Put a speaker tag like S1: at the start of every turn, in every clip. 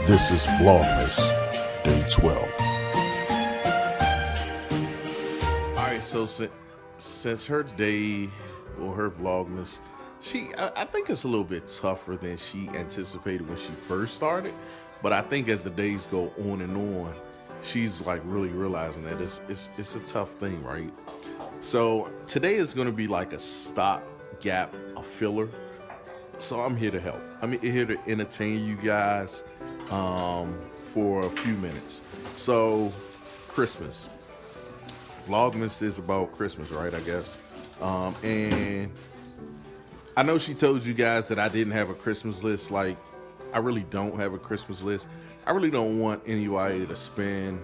S1: This is Vlogmas, Day 12.
S2: Alright, so since her day, or her Vlogmas, I think it's a little bit tougher than she anticipated when she first started. But I think as the days go on and on, she's like really realizing that it's a tough thing, right? So today is going to be like a stopgap, a filler. So I'm here to help. I'm here to entertain you guys for a few minutes. So Christmas. Vlogmas is about Christmas, right? I guess. And I know she told you guys that I didn't have a Christmas list. Like, I really don't have a Christmas list. I really don't want anybody to spend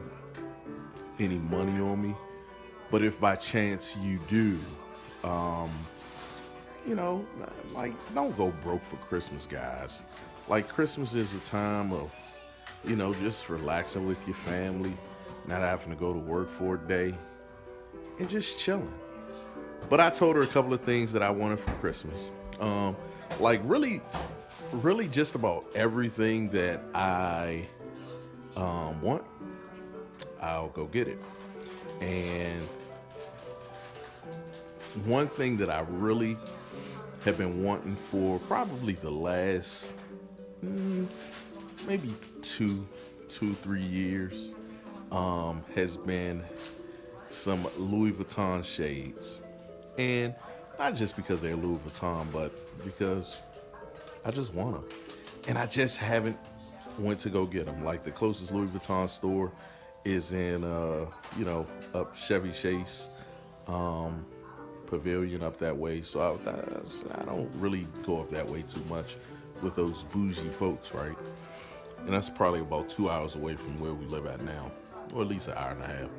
S2: any money on me. But if by chance you do, you know, like, don't go broke for Christmas, guys. Like, Christmas is a time of, you know, just relaxing with your family, not having to go to work for a day, and just chilling. But I told her a couple of things that I wanted for Christmas. Like, really just about everything that I want, I'll go get it. And one thing that I really have been wanting for probably the last maybe 3 years has been some Louis Vuitton shades. And not just because they're Louis Vuitton, but because I just want them. And I just haven't went to go get them. Like, the closest Louis Vuitton store is in, you know, up Chevy Chase Pavilion up that way. So I don't really go up that way too much with those bougie folks, right? And that's probably about 2 hours away from where we live at now, or at least an hour and a half.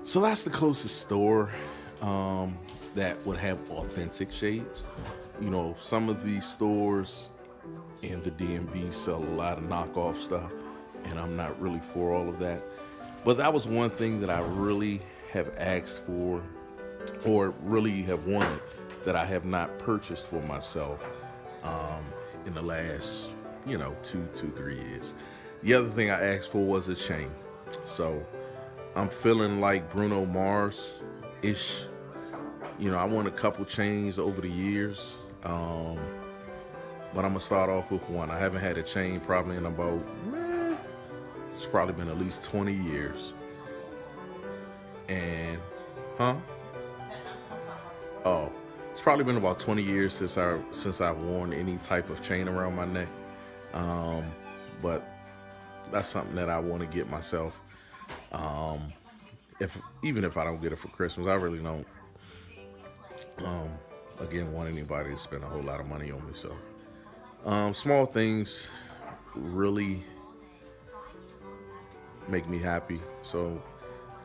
S2: So that's the closest store that would have authentic shades. You know, some of these stores in the DMV sell a lot of knockoff stuff, and I'm not really for all of that. But that was one thing that I really have asked for, or really have wanted, that I have not purchased for myself in the last, you know, 3 years. The other thing I asked for was a chain. So I'm feeling like Bruno Mars-ish. You know, I want a couple chains over the years, but I'm gonna start off with one. I haven't had a chain probably in about, it's probably been at least 20 years. And, oh, it's probably been about 20 years since I've worn any type of chain around my neck. But that's something that I want to get myself. Even if I don't get it for Christmas, I really don't again want anybody to spend a whole lot of money on me. So small things really make me happy. So,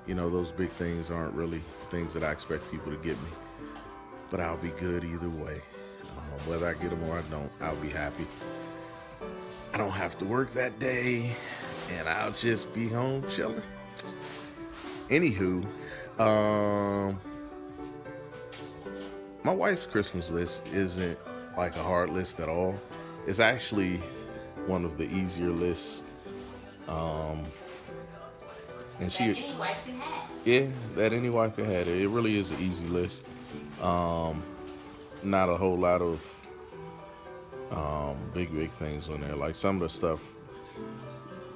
S2: you know, those big things aren't really things that I expect people to get me, but I'll be good either way. Whether I get them or I don't, I'll be happy. I don't have to work that day, and I'll just be home chilling. Anywho, my wife's Christmas list isn't like a hard list at all. It's actually one of the easier lists. And
S3: that any wife can have.
S2: Yeah, that any wife can have. It really is an easy list. Not a whole lot of big things on there. Like, some of the stuff,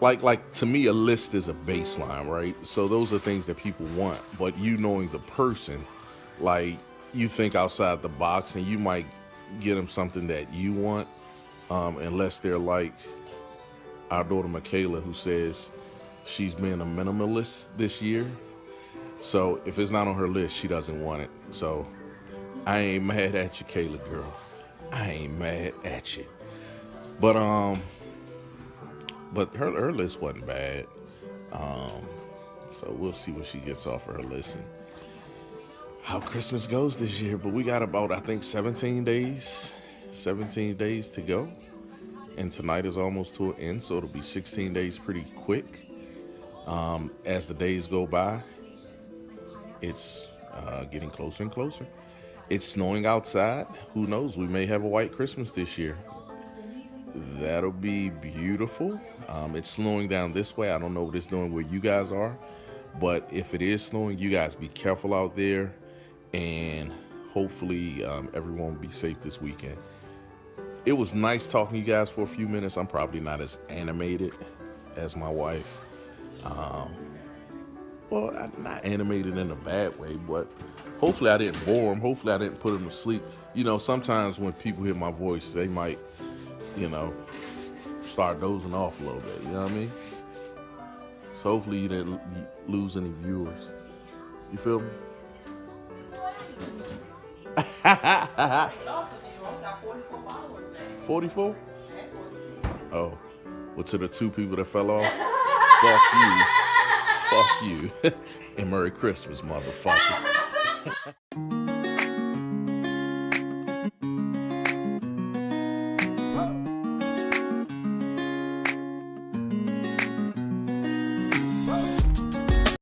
S2: like to me, a list is a baseline, right? So those are things that people want, but you knowing the person, like, you think outside the box, and you might get them something that you want, unless they're like our daughter Michaela, who says she's being a minimalist this year. So if it's not on her list, she doesn't want it. So I ain't mad at you, Kayla girl. I ain't mad at you. But her list wasn't bad. So we'll see what she gets off of her list and how Christmas goes this year. But we got about, I think, 17 days to go. And tonight is almost to an end, so it'll be 16 days pretty quick. As the days go by, it's getting closer and closer. It's snowing outside. Who knows? We may have a white Christmas this year. that'll be beautiful. It's slowing down this way. I don't know what it's doing where you guys are, but if it is slowing, you guys be careful out there, and hopefully everyone will be safe this weekend. It was nice talking to you guys for a few minutes. I'm probably not as animated as my wife. Well, not animated in a bad way, but hopefully I didn't bore them. Hopefully I didn't put them to sleep. You know, sometimes when people hear my voice, they might, you know, start dozing off a little bit. You know what I mean? So hopefully you didn't lose any viewers. You feel me? 44? Oh. Well, to the 2 people that fell off, fuck you. Fuck you. And Merry Christmas, motherfuckers.